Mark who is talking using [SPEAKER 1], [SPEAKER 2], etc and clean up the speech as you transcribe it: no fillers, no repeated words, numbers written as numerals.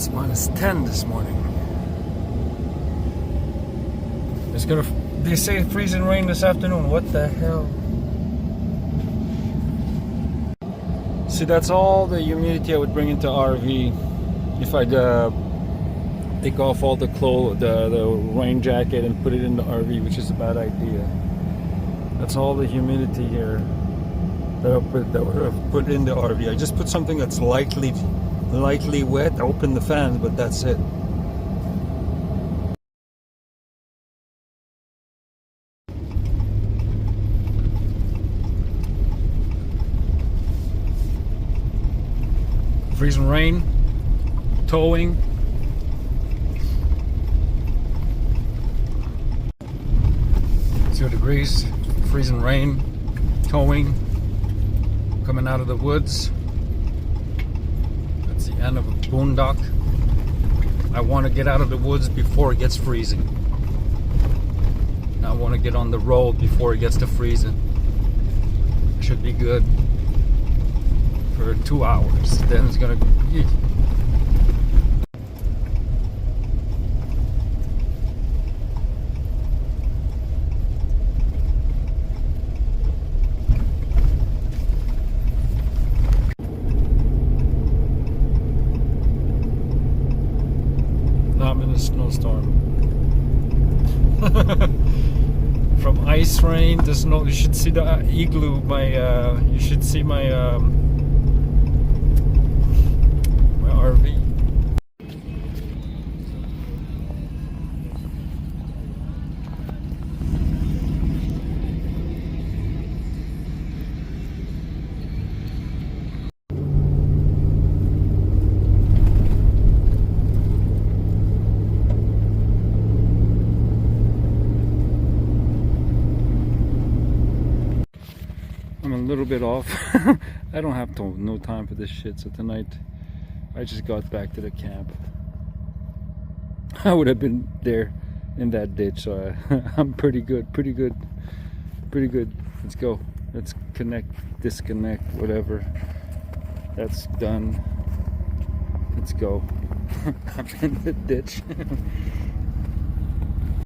[SPEAKER 1] It's -10 this morning. It's gonna. They say freezing rain this afternoon. What the hell? See, that's all the humidity I would bring into RV if I'd take off all the clothes, the rain jacket, and put it in the RV, which is a bad idea. That's all the humidity here that I put in the RV. I just put something that's lightly wet. I open the fans, but that's it. Freezing rain, towing. 0 degrees, freezing rain, towing, coming out of the woods. That's the end of a boondock. I want to get out of the woods before it gets freezing. I want to get on the road before it gets to freezing. Should be good for 2 hours. Then it's gonna be. I'm in a snowstorm. From ice rain to snow. You should see the igloo. You should see my my RV. I'm a little bit off. I don't have no time for this shit. So tonight, I just got back to the camp. I would have been there in that ditch. So I'm pretty good. Let's go. Let's connect, disconnect, whatever. That's done. Let's go. I'm in the ditch.